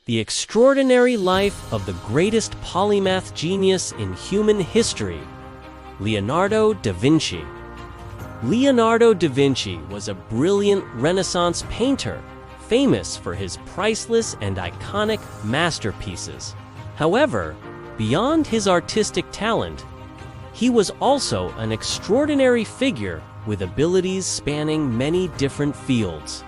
The extraordinary life of the greatest polymath genius in human history, Leonardo da Vinci. Leonardo da Vinci was a brilliant Renaissance painter, famous for his priceless and iconic masterpieces. However, beyond his artistic talent, he was also an extraordinary figure with abilities spanning many different fields.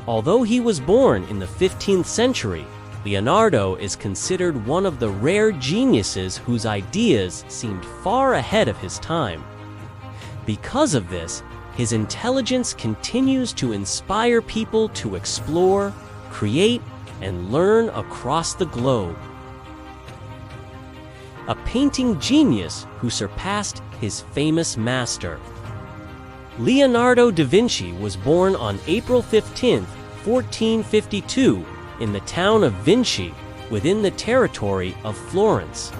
Although he was born in the 15th century, Leonardo is considered one of the rare geniuses whose ideas seemed far ahead of his time. Because of this, his intelligence continues to inspire people to explore, create, and learn across the globe. A painting genius who surpassed his famous master. Leonardo da Vinci was born on April 15, 1452, in the town of Vinci, within the territory of Florence,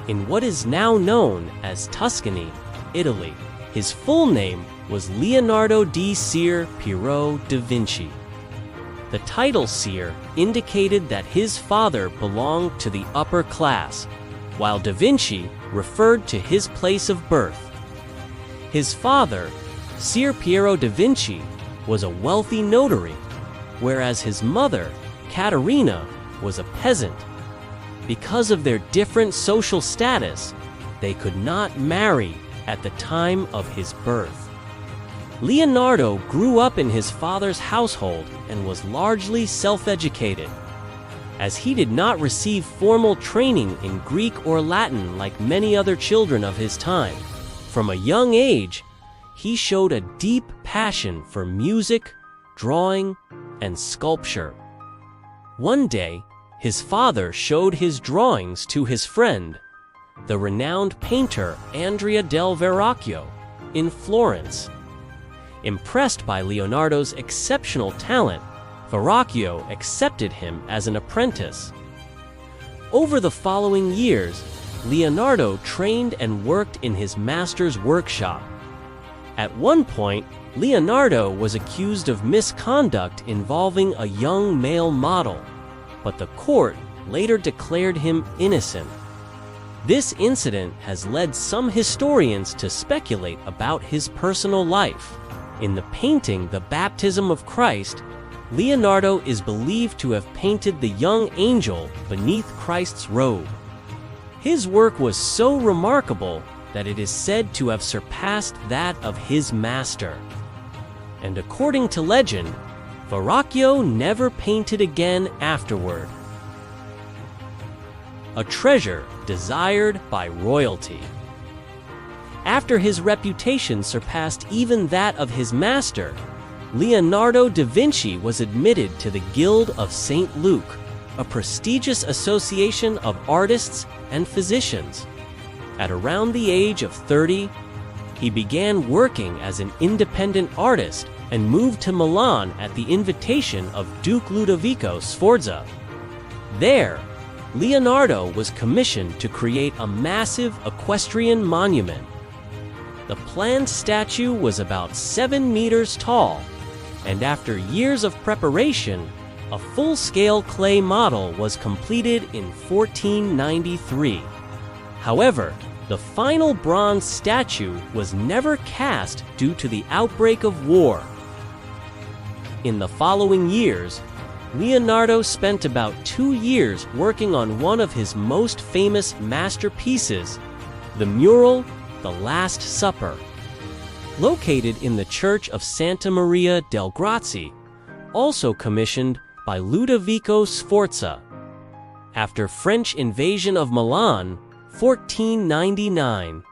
in what is now known as Tuscany, Italy. His full name was Leonardo di Ser Piero da Vinci. The title Ser indicated that his father belonged to the upper class, while da Vinci referred to his place of birth. His father, Ser Piero da Vinci, was a wealthy notary, whereas his mother, Caterina, was a peasant. Because of their different social status, they could not marry at the time of his birth. Leonardo grew up in his father's household and was largely self-educated, as he did not receive formal training in Greek or Latin like many other children of his time. From a young age, he showed a deep passion for music, drawing, and sculpture. One day, his father showed his drawings to his friend, the renowned painter Andrea del Verrocchio, in Florence. Impressed by Leonardo's exceptional talent, Verrocchio accepted him as an apprentice. Over the following years, Leonardo trained and worked in his master's workshop. At one point, Leonardo was accused of misconduct involving a young male model, but the court later declared him innocent. This incident has led some historians to speculate about his personal life. In the painting The Baptism of Christ, Leonardo is believed to have painted the young angel beneath Christ's robe. His work was so remarkable that it is said to have surpassed that of his master. And according to legend, Verrocchio never painted again afterward. A treasure desired by royalty. After his reputation surpassed even that of his master, Leonardo da Vinci was admitted to the Guild of St. Luke, a prestigious association of artists and physicians. At around the age of 30, he began working as an independent artist and moved to Milan at the invitation of Duke Ludovico Sforza. There, Leonardo was commissioned to create a massive equestrian monument. The planned statue was about 7 meters tall, and after years of preparation, a full-scale clay model was completed in 1493. However, the final bronze statue was never cast due to the outbreak of war. In the following years, Leonardo spent about 2 years working on one of his most famous masterpieces, the mural The Last Supper. Located in the Church of Santa Maria del Grazie, also commissioned by Ludovico Sforza. After French invasion of Milan, 1499,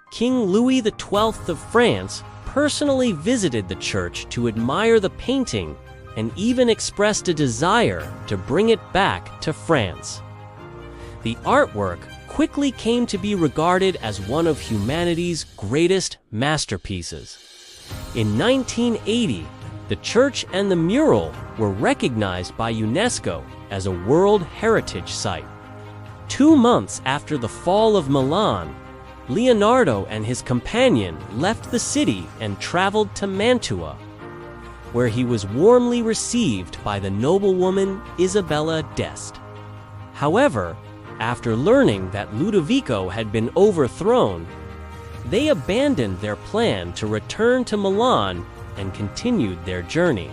King Louis XII of France personally visited the church to admire the painting and even expressed a desire to bring it back to France. The artwork quickly came to be regarded as one of humanity's greatest masterpieces. In 1980, the church and the mural were recognized by UNESCO as a World Heritage Site. 2 months after the fall of Milan, Leonardo and his companion left the city and traveled to Mantua. where he was warmly received by the noblewoman Isabella d'Este. However, after learning that Ludovico had been overthrown, they abandoned their plan to return to Milan and continued their journey.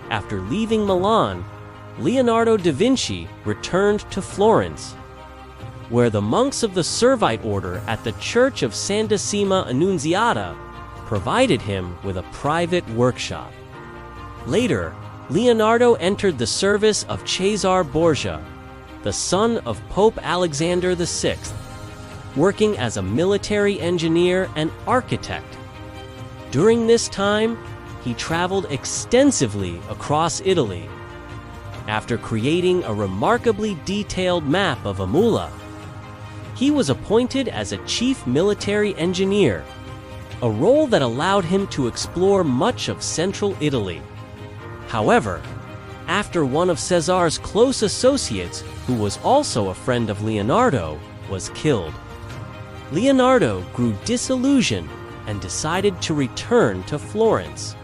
After leaving Milan, Leonardo da Vinci returned to Florence, where the monks of the Servite order at the Church of Santissima Annunziata provided him with a private workshop. Later, Leonardo entered the service of Cesare Borgia, the son of Pope Alexander VI, working as a military engineer and architect. During this time, he traveled extensively across Italy. After creating a remarkably detailed map of Imola, he was appointed as a chief military engineer, a role that allowed him to explore much of central Italy. However, after one of Caesar's close associates, who was also a friend of Leonardo, was killed, Leonardo grew disillusioned and decided to return to Florence.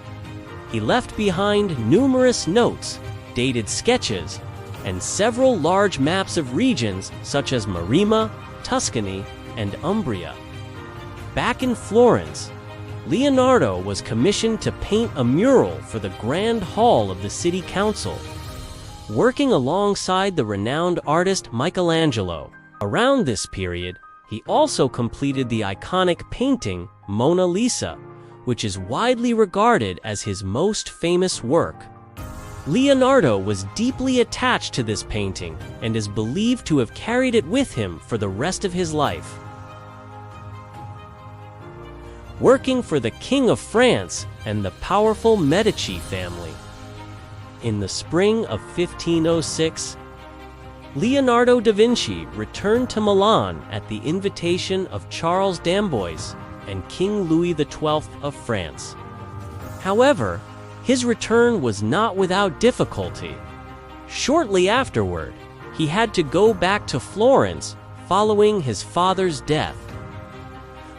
He left behind numerous notes, dated sketches, and several large maps of regions such as Maremma, Tuscany, and Umbria. Back in Florence, Leonardo was commissioned to paint a mural for the Grand Hall of the City Council, working alongside the renowned artist Michelangelo. Around this period, he also completed the iconic painting Mona Lisa, which is widely regarded as his most famous work. Leonardo was deeply attached to this painting and is believed to have carried it with him for the rest of his life. Working for the King of France and the powerful Medici family. In the spring of 1506, Leonardo da Vinci returned to Milan at the invitation of Charles d'Amboise and King Louis XII of France. However, his return was not without difficulty. Shortly afterward, he had to go back to Florence following his father's death,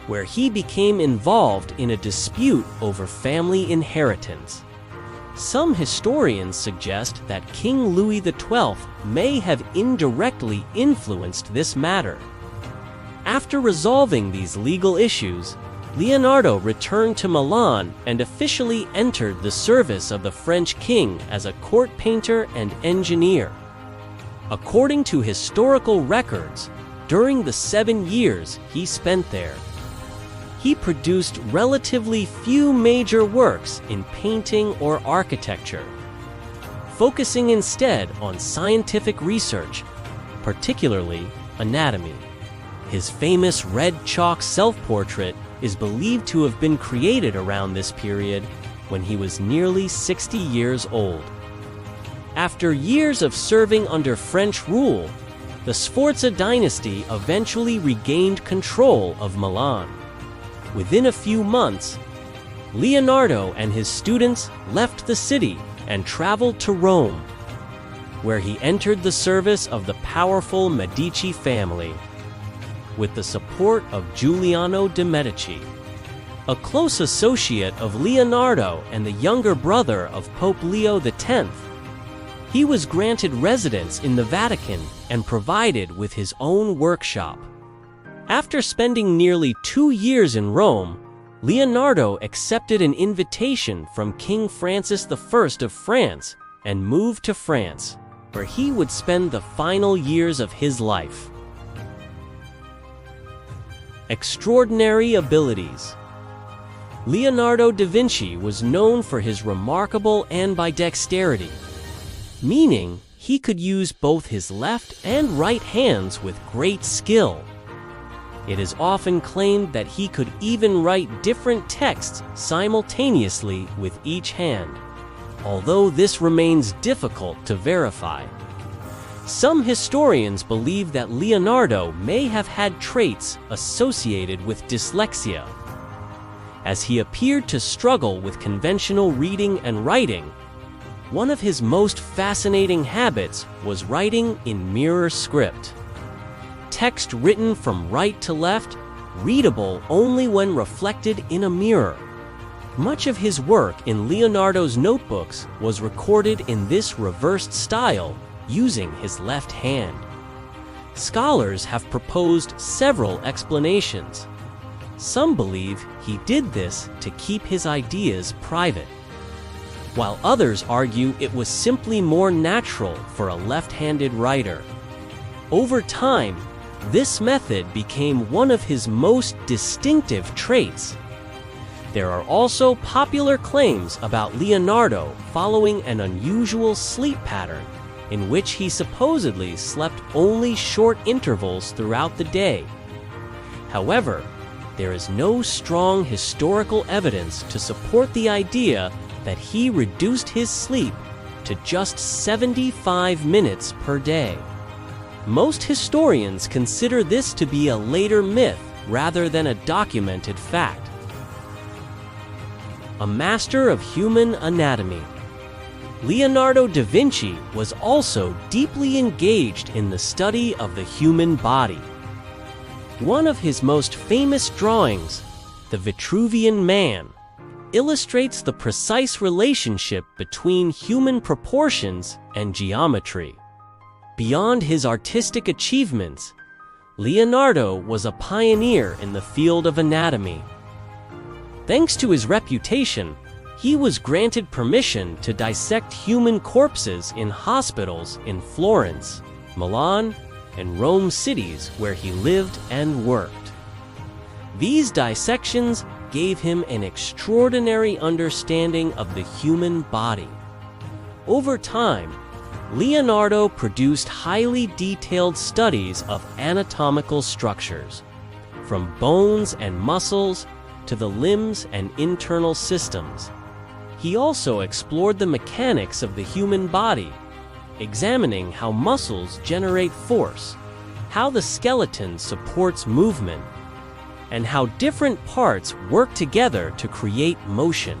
where he became involved in a dispute over family inheritance. Some historians suggest that King Louis XII may have indirectly influenced this matter. After resolving these legal issues, Leonardo returned to Milan and officially entered the service of the French king as a court painter and engineer. According to historical records, during the 7 years he spent there, he produced relatively few major works in painting or architecture, focusing instead on scientific research, particularly anatomy. His famous red chalk self-portrait is believed to have been created around this period when he was nearly 60 years old. After years of serving under French rule, the Sforza dynasty eventually regained control of Milan. Within a few months, Leonardo and his students left the city and traveled to Rome, where he entered the service of the powerful Medici family, with the support of Giuliano de' Medici, a close associate of Leonardo and the younger brother of Pope Leo X. He was granted residence in the Vatican and provided with his own workshop. After spending nearly 2 years in Rome, Leonardo accepted an invitation from King Francis I of France and moved to France, where he would spend the final years of his life. Extraordinary abilities. Leonardo da Vinci was known for his remarkable ambidexterity, meaning he could use both his left and right hands with great skill. It is often claimed that he could even write different texts simultaneously with each hand, although this remains difficult to verify. Some historians believe that Leonardo may have had traits associated with dyslexia, as he appeared to struggle with conventional reading and writing. One of his most fascinating habits was writing in mirror script, text written from right to left, readable only when reflected in a mirror. Much of his work in Leonardo's notebooks was recorded in this reversed style using his left hand. Scholars have proposed several explanations. Some believe he did this to keep his ideas private, while others argue it was simply more natural for a left-handed writer. Over time, this method became one of his most distinctive traits. There are also popular claims about Leonardo following an unusual sleep pattern in which he supposedly slept only short intervals throughout the day. However, there is no strong historical evidence to support the idea that he reduced his sleep to just 75 minutes per day. Most historians consider this to be a later myth rather than a documented fact. A master of human anatomy, Leonardo da Vinci was also deeply engaged in the study of the human body. One of his most famous drawings, the Vitruvian Man, illustrates the precise relationship between human proportions and geometry. Beyond his artistic achievements, Leonardo was a pioneer in the field of anatomy. Thanks to his reputation, he was granted permission to dissect human corpses in hospitals in Florence, Milan, and Rome cities where he lived and worked. These dissections gave him an extraordinary understanding of the human body. Over time, Leonardo produced highly detailed studies of anatomical structures, from bones and muscles to the limbs and internal systems. He also explored the mechanics of the human body, examining how muscles generate force, how the skeleton supports movement, and how different parts work together to create motion.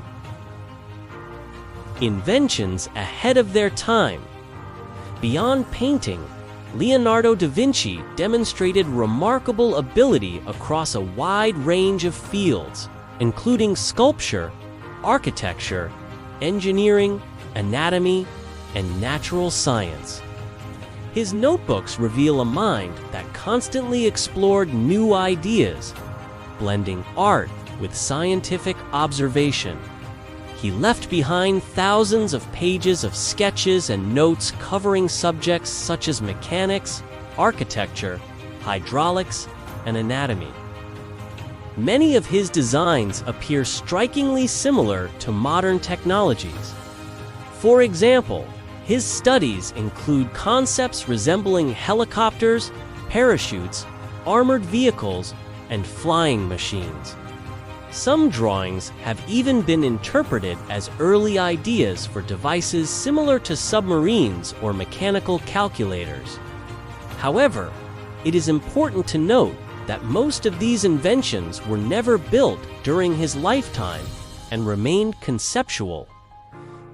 Inventions ahead of their time. Beyond painting, Leonardo da Vinci demonstrated remarkable ability across a wide range of fields, including sculpture, architecture, engineering, anatomy, and natural science. His notebooks reveal a mind that constantly explored new ideas, blending art with scientific observation. He left behind thousands of pages of sketches and notes covering subjects such as mechanics, architecture, hydraulics, and anatomy. Many of his designs appear strikingly similar to modern technologies. For example, his studies include concepts resembling helicopters, parachutes, armored vehicles, and flying machines. Some drawings have even been interpreted as early ideas for devices similar to submarines or mechanical calculators. However, it is important to note that most of these inventions were never built during his lifetime and remained conceptual.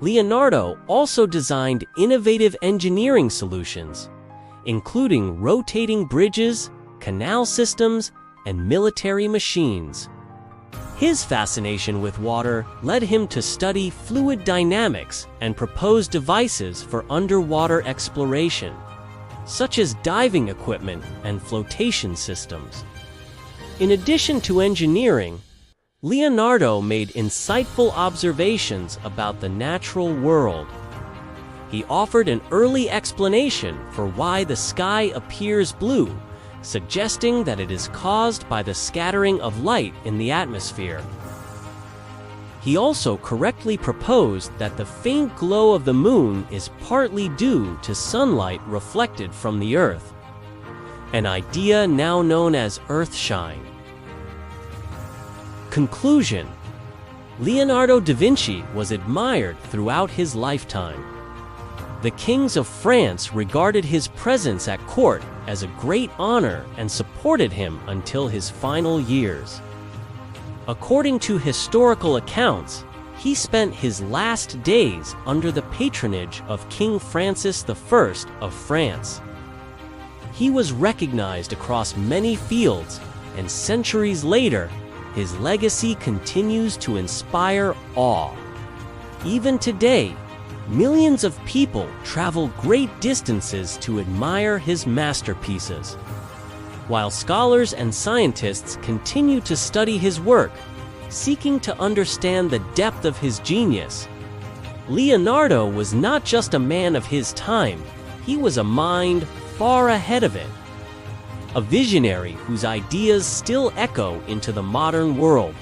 Leonardo also designed innovative engineering solutions, including rotating bridges, canal systems, and military machines. His fascination with water led him to study fluid dynamics and propose devices for underwater exploration, such as diving equipment and flotation systems. In addition to engineering, Leonardo made insightful observations about the natural world. He offered an early explanation for why the sky appears blue, suggesting that it is caused by the scattering of light in the atmosphere. He also correctly proposed that the faint glow of the moon is partly due to sunlight reflected from the Earth, an idea now known as earthshine. Conclusion: Leonardo da Vinci was admired throughout his lifetime. The kings of France regarded his presence at court as a great honor and supported him until his final years. According to historical accounts, he spent his last days under the patronage of King Francis I of France. He was recognized across many fields, and centuries later, his legacy continues to inspire awe. Even today, millions of people travel great distances to admire his masterpieces. While scholars and scientists continue to study his work, seeking to understand the depth of his genius, Leonardo was not just a man of his time, he was a mind far ahead of it. A visionary whose ideas still echo into the modern world.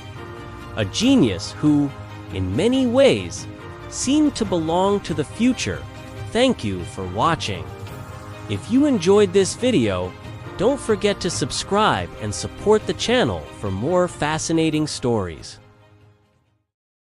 A genius who, in many ways, seemed to belong to the future. Thank you for watching. If you enjoyed this video, don't forget to subscribe and support the channel for more fascinating stories.